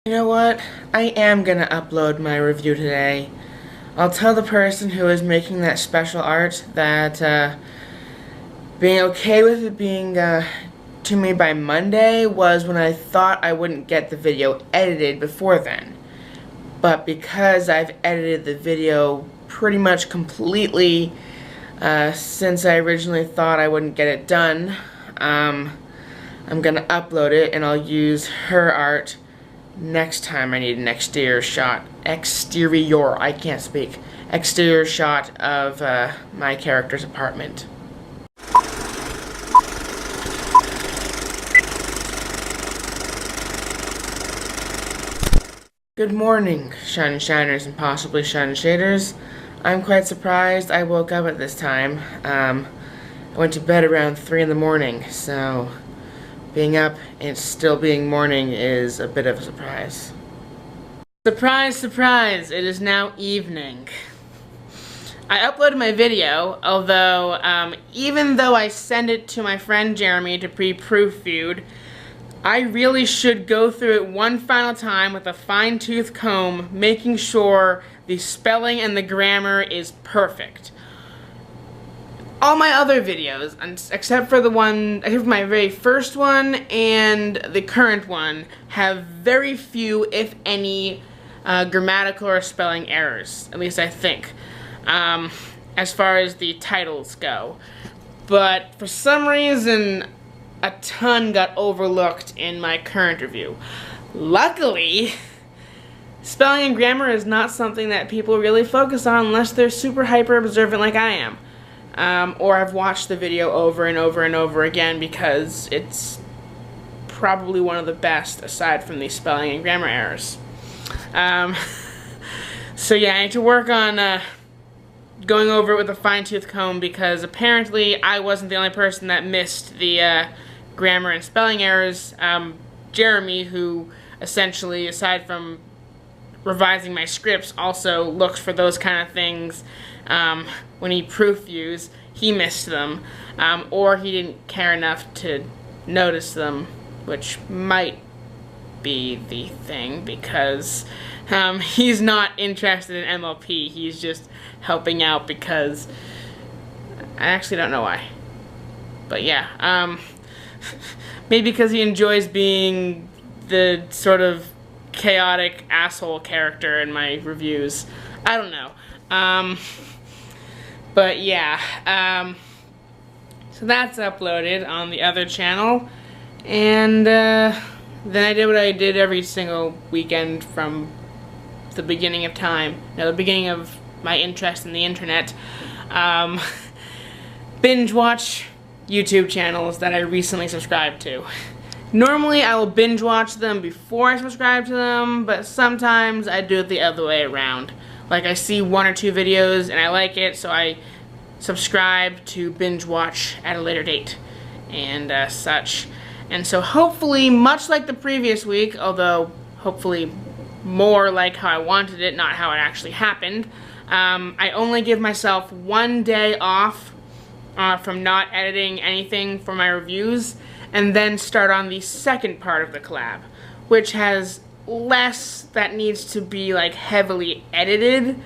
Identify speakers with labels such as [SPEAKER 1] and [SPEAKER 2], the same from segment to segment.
[SPEAKER 1] You know what? I am gonna upload my review today. I'll tell the person who is making that special art that being okay with it being to me by Monday was when I thought I wouldn't get the video edited before then. But because I've edited the video pretty much completely since I originally thought I wouldn't get it done, I'm gonna upload it and I'll use her art next time I need an exterior shot of my character's apartment. Good morning, SHunShiners and possibly SHunShaders. I'm quite surprised I woke up at this time. I went to bed around 3 in the morning, so being up and still being morning is a bit of a surprise. Surprise, surprise, it is now evening. I uploaded my video, although even though I sent it to my friend Jeremy to pre-proofread, I really should go through it one final time with a fine-tooth comb, making sure the spelling and the grammar is perfect. All my other videos, except for my very first one and the current one, have very few, if any, grammatical or spelling errors. At least I think, as far as the titles go. But for some reason, a ton got overlooked in my current review. Luckily, spelling and grammar is not something that people really focus on unless they're super hyper observant like I am. Or I've watched the video over and over and over again because it's probably one of the best aside from the spelling and grammar errors. So yeah, I need to work on going over it with a fine-tooth comb because apparently I wasn't the only person that missed the grammar and spelling errors. Jeremy, who essentially, aside from revising my scripts, also looks for those kind of things when he proofviews. He missed them, or he didn't care enough to notice them, which might be the thing because he's not interested in MLP. He's just helping out because I actually don't know why. But yeah, maybe because he enjoys being the sort of chaotic asshole character in my reviews. I don't know. But yeah, so that's uploaded on the other channel, and then I did what I did every single weekend from the beginning of time, the beginning of my interest in the internet. Binge watch YouTube channels that I recently subscribed to. Normally I will binge watch them before I subscribe to them, but sometimes I do it the other way around. Like I see one or two videos and I like it, so I subscribe to binge watch at a later date and such. And so hopefully, much like the previous week, although hopefully more like how I wanted it, not how it actually happened, I only give myself one day off from not editing anything for my reviews, and then start on the second part of the collab, which has less that needs to be like heavily edited,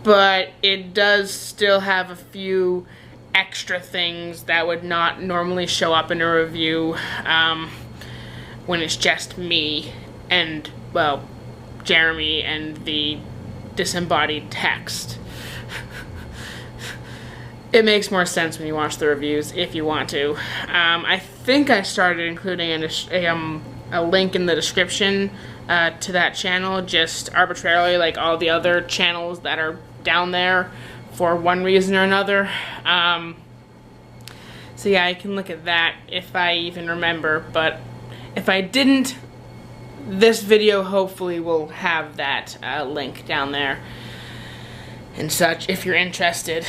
[SPEAKER 1] but it does still have a few extra things that would not normally show up in a review when it's just me and, well, Jeremy and the disembodied text. It makes more sense when you watch the reviews if you want to. I think I started including a link in the description to that channel, just arbitrarily, like all the other channels that are down there for one reason or another. So yeah, I can look at that if I even remember, but if I didn't, this video hopefully will have that link down there and such if you're interested.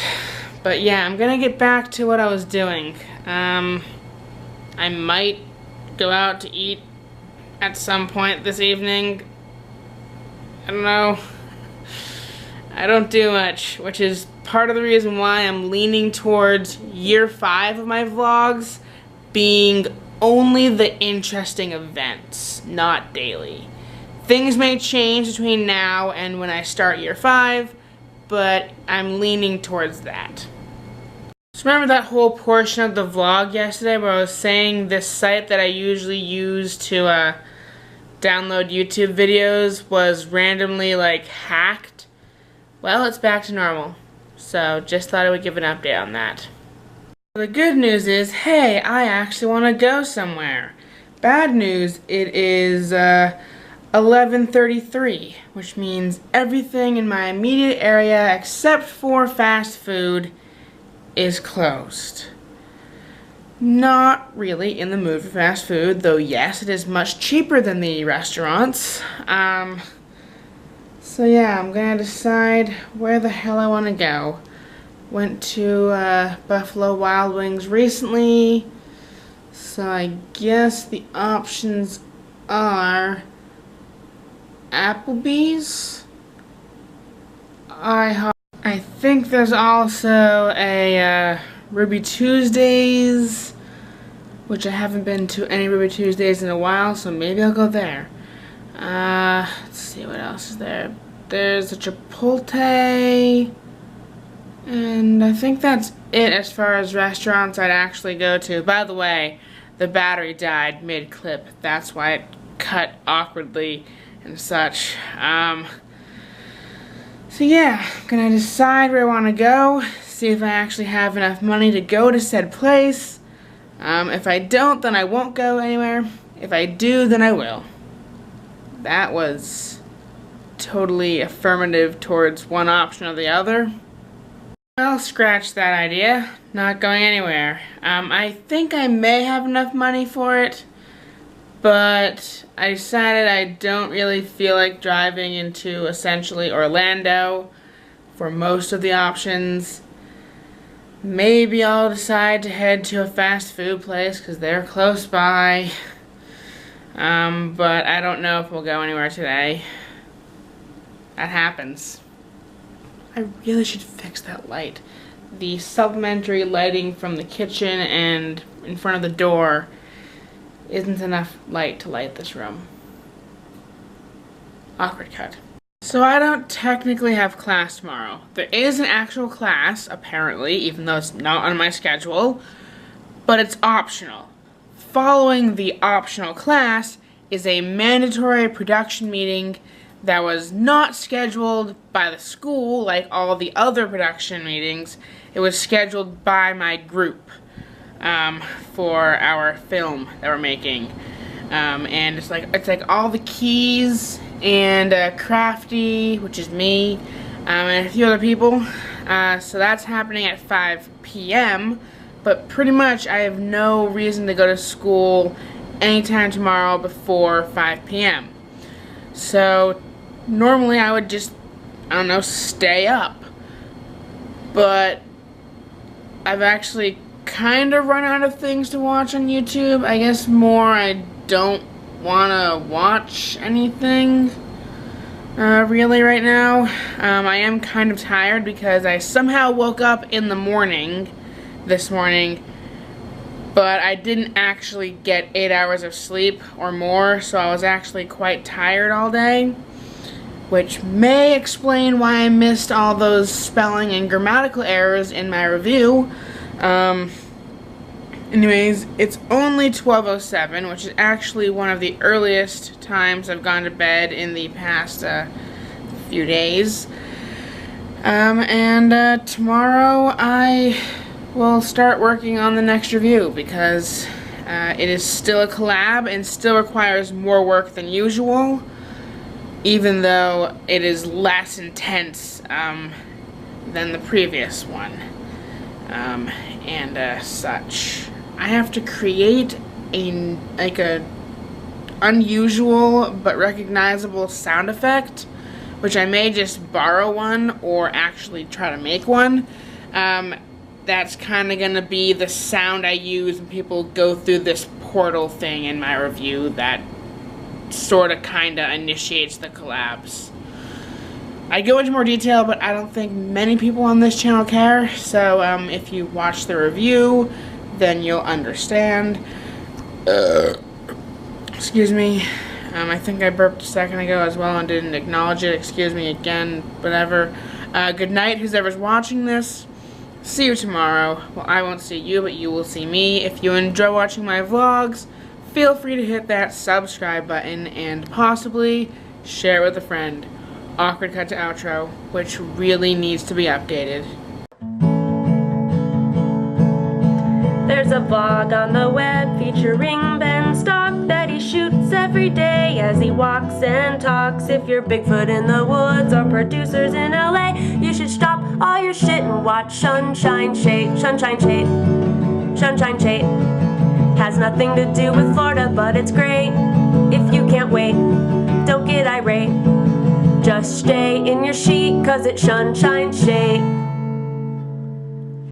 [SPEAKER 1] But yeah, I'm gonna get back to what I was doing. I might go out to eat at some point this evening. I don't know. I don't do much, which is part of the reason why I'm leaning towards year 5 of my vlogs being only the interesting events, not daily.
[SPEAKER 2] Things may change between now and when I start year 5, but I'm leaning towards that. So remember that whole portion of the vlog yesterday where I was saying this site that I usually use to download YouTube videos was randomly like hacked? Well, it's back to normal. So just thought I would give an update on that. The good news is, hey, I actually want to go somewhere. Bad news, it is 11:33, which means everything in my immediate area except for fast food is closed. Not really in the mood for fast food, though yes, it is much cheaper than the restaurants. So yeah, I'm gonna decide where the hell I want to go. Went to Buffalo Wild Wings recently, so I guess the options are Applebee's. I think there's also a Ruby Tuesdays, which I haven't been to any Ruby Tuesdays in a while, so maybe I'll go there. Let's see what else is there. There's a Chipotle, and I think that's it as far as restaurants I'd actually go to. By the way, the battery died mid-clip. That's why it cut awkwardly and such. So yeah, I'm gonna decide where I want to go, see if I actually have enough money to go to said place. If I don't, then I won't go anywhere. If I do, then I will. That was totally affirmative towards one option or the other. I'll scratch that idea. Not going anywhere. I think I may have enough money for it, but I decided I don't really feel like driving into essentially Orlando for most of the options. Maybe I'll decide to head to a fast food place because they're close by. But I don't know if we'll go anywhere today. That happens. I really should fix that light. The supplementary lighting from the kitchen and in front of the door isn't enough light to light this room. Awkward cut. So I don't technically have class tomorrow. There is an actual class, apparently, even though it's not on my schedule, but it's optional. Following the optional class is a mandatory production meeting that was not scheduled by the school like all the other production meetings. It was scheduled by my group for our film that we're making. And it's like all the keys and Crafty, which is me, and a few other people. So that's happening at 5 p.m. But pretty much I have no reason to go to school anytime tomorrow before 5 p.m. So normally I would just, I don't know, stay up. But I've actually kind of run out of things to watch on YouTube. I guess more I don't want to watch anything really right now. I am kind of tired because I somehow woke up in the morning this morning, but I didn't actually get 8 hours of sleep or more, so I was actually quite tired all day, which may explain why I missed all those spelling and grammatical errors in my review. Anyways, it's only 12:07, which is actually one of the earliest times I've gone to bed in the past few days. And tomorrow I will start working on the next review because it is still a collab and still requires more work than usual, even though it is less intense than the previous one, and such. I have to create a unusual but recognizable sound effect, which I may just borrow one or actually try to make one. That's kind of gonna be the sound I use when people go through this portal thing in my review that sort of kind of initiates the collabs. I go into more detail, but I don't think many people on this channel care, so if you watch the review, then you'll understand. Excuse me. I think I burped a second ago as well and didn't acknowledge it. Excuse me again, whatever. Good night, whoever's watching this. See you tomorrow. Well, I won't see you, but you will see me. If you enjoy watching my vlogs, feel free to hit that subscribe button and possibly share it with a friend. Awkward cut to outro, which really needs to be updated.
[SPEAKER 3] There's a vlog on the web featuring Ben STALK that he shoots every day as he walks and talks. If you're Bigfoot in the woods or producers in LA, you should stop all your shit and watch SHunShineSHate. SHunShineShate. SHunShineShate. Has nothing to do with Florida, but it's great. If you can't wait, don't get irate. Just stay in your sheet, cause it's SHunShineShate.